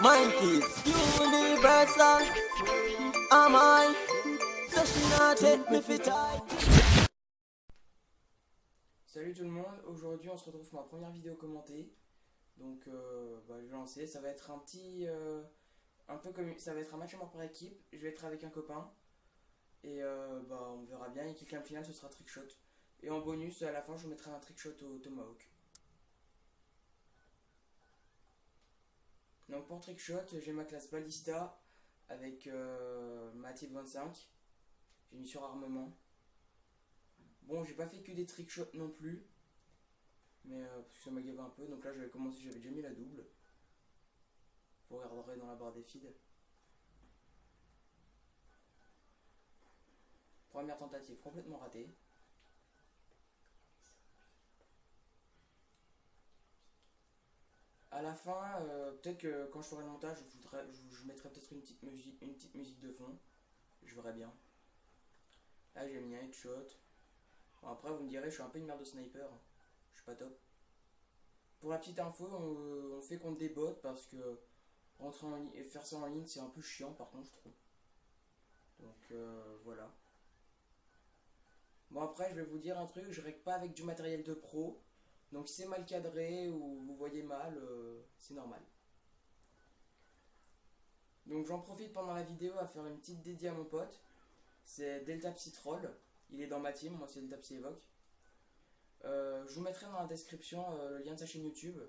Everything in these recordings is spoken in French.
Monkeys, universal. Am I? So she not take me for time. Salut tout le monde, aujourd'hui on se retrouve pour ma première vidéo commentée. Donc je vais lancer, ça va être un petit un peu comme ça va être un match à mort par équipe. Je vais être avec un copain et on verra bien, et qui finale ce sera trickshot. Et en bonus à la fin je vous mettrai un trickshot au tomahawk. Donc pour trickshot j'ai ma classe ballista avec ma type 25. J'ai mis sur armement. Bon, j'ai pas fait que des trickshots non plus, mais parce que ça m'a gavé un peu. Donc là j'avais commencé, j'avais déjà mis la double. Vous regarderez dans la barre des feeds. Première tentative complètement ratée. À la fin, peut-être que quand je ferai le montage, je mettrai peut-être une petite musique de fond. Je verrai bien. Là j'ai mis un headshot. Bon, après vous me direz, je suis un peu une merde de sniper. Je suis pas top. Pour la petite info, on fait contre des bots parce que rentrer en ligne et faire ça en ligne c'est un peu chiant par contre je trouve. Donc voilà. Bon après je vais vous dire un truc, je règle pas avec du matériel de pro. Donc si c'est mal cadré ou vous voyez mal, c'est normal. Donc j'en profite pendant la vidéo à faire une petite dédiée à mon pote. C'est Delta Psy Troll. Il est dans ma team, moi c'est Delta Psy Evoque. Je vous mettrai dans la description le lien de sa chaîne YouTube.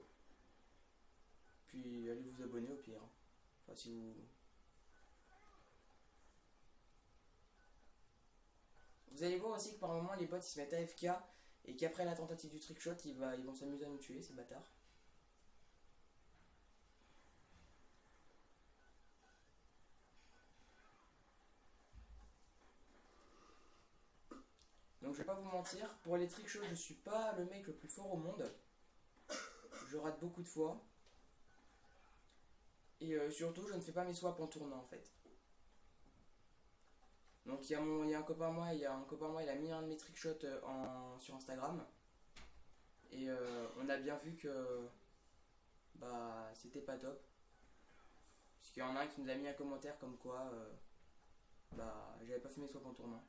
Puis allez vous abonner au pire. Enfin si vous... Vous allez voir aussi que par moment les bots ils se mettent AFK et qu'après la tentative du trickshot ils vont s'amuser à nous tuer, ces bâtards. Donc je vais pas vous mentir, pour les trickshots je suis pas le mec le plus fort au monde. Je rate beaucoup de fois. Et surtout je ne fais pas mes swaps en tournant en fait. Donc il y a un copain à moi, il a mis un de mes trickshots sur Instagram. Et on a bien vu que c'était pas top. Parce qu'il y en a un qui nous a mis un commentaire comme quoi j'avais pas fait mes swaps en tournant.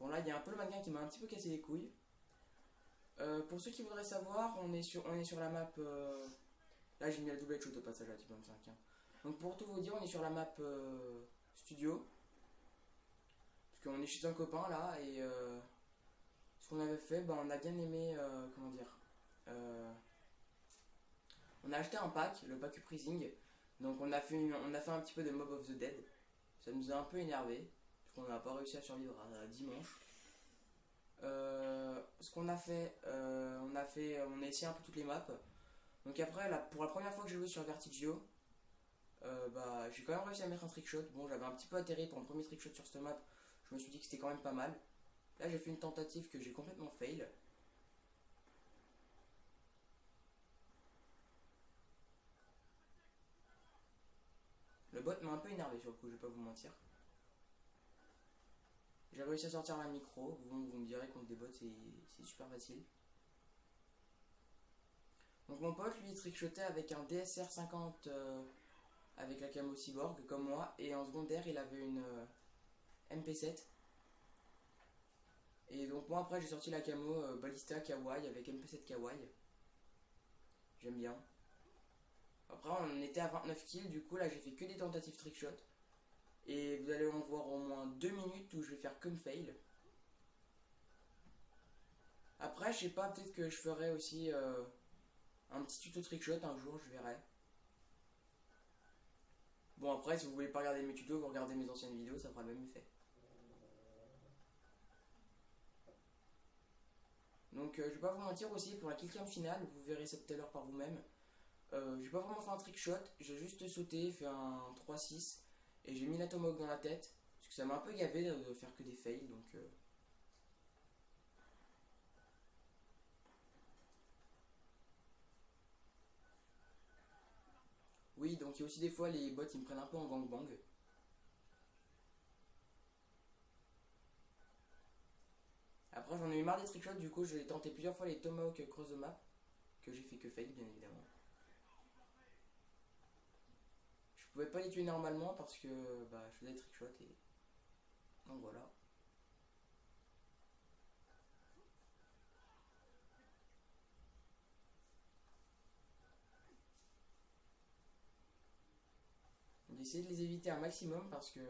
Bon là il y a un peu le mannequin qui m'a un petit peu cassé les couilles. Pour ceux qui voudraient savoir, on est sur la map. Là j'ai mis la double headshot au passage à type 25. Hein. Donc pour tout vous dire, on est sur la map studio. Parce qu'on est chez un copain là et ce qu'on avait fait, on a bien aimé, comment dire. On a acheté un pack, le pack Uprising. Donc on a fait un petit peu de Mob of the Dead. Ça nous a un peu énervé parce qu'on n'a pas réussi à survivre à dimanche. Ce qu'on a fait, on a essayé un peu toutes les maps. Donc après, pour la première fois que j'ai joué sur Vertigio, j'ai quand même réussi à mettre un trickshot. Bon, j'avais un petit peu atterri pour un premier trickshot sur cette map. Je me suis dit que c'était quand même pas mal. Là, j'ai fait une tentative que j'ai complètement fail. Le bot m'a un peu énervé sur le coup, je vais pas vous mentir. J'ai réussi à sortir la micro. Vous me direz contre des bots, c'est super facile. Donc mon pote, lui, il trickshotait avec un DSR 50 avec la camo cyborg, comme moi. Et en secondaire, il avait une MP7. Et donc moi, après, j'ai sorti la camo Ballista Kawaii avec MP7 Kawaii. J'aime bien. Après, on était à 29 kills. Du coup, là, j'ai fait que des tentatives trickshot. Et vous allez en voir au moins 2 minutes où je vais faire que me fail. Après, je sais pas, peut-être que je ferai aussi un petit tuto trickshot un jour, je verrai. Bon, après, si vous voulez pas regarder mes tutos, vous regardez mes anciennes vidéos, ça fera le même effet. Donc, je vais pas vous mentir aussi, pour la killcam finale, vous verrez ça tout à l'heure par vous-même. J'ai pas vraiment fait un trickshot, j'ai juste sauté, fait un 3-6 et j'ai mis la tomahawk dans la tête. Parce que ça m'a un peu gavé de faire que des fails, donc... Oui, donc il y a aussi des fois les bots ils me prennent un peu en gangbang. j'en ai eu marre des trickshots, du coup j'ai tenté plusieurs fois les Tomahawk cross the map, que j'ai fait que fail bien évidemment. Je pouvais pas les tuer normalement parce que bah, je faisais des trickshots et... Donc voilà. J'ai essayé de les éviter un maximum parce que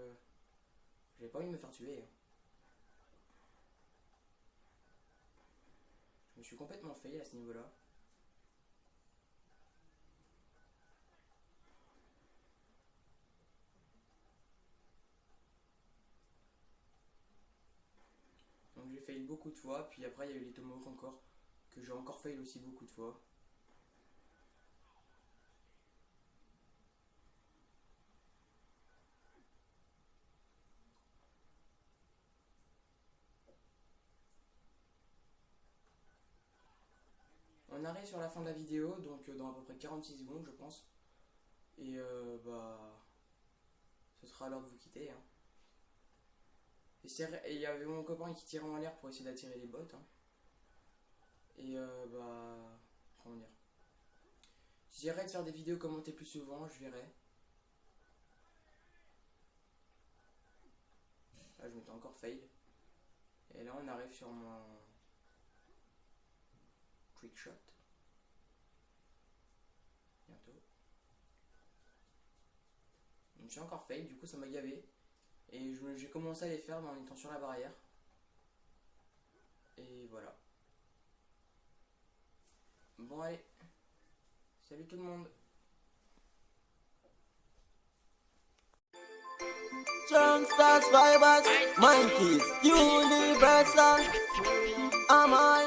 j'avais pas envie de me faire tuer. Je me suis complètement fail à ce niveau-là. Donc j'ai fail beaucoup de fois, puis après il y a eu les Tomahawk encore, que j'ai encore fail aussi beaucoup de fois. On arrive sur la fin de la vidéo, donc dans à peu près 46 secondes je pense. Et bah... ce sera l'heure de vous quitter. Hein. Et il y avait mon copain qui tirait en l'air pour essayer d'attirer les bots. Hein. Et bah... comment dire. J'essaierai de faire des vidéos commentées plus souvent, je verrai. Là je m'étais encore fail. Et là on arrive sur mon... trick shot. Bientôt. Je me suis encore fail, du coup ça m'a gavé. Et j'ai commencé à les faire en étant sur la barrière. Et voilà. Bon allez. Salut tout le monde. Youngsters, vibers, monkeys, universal. Am I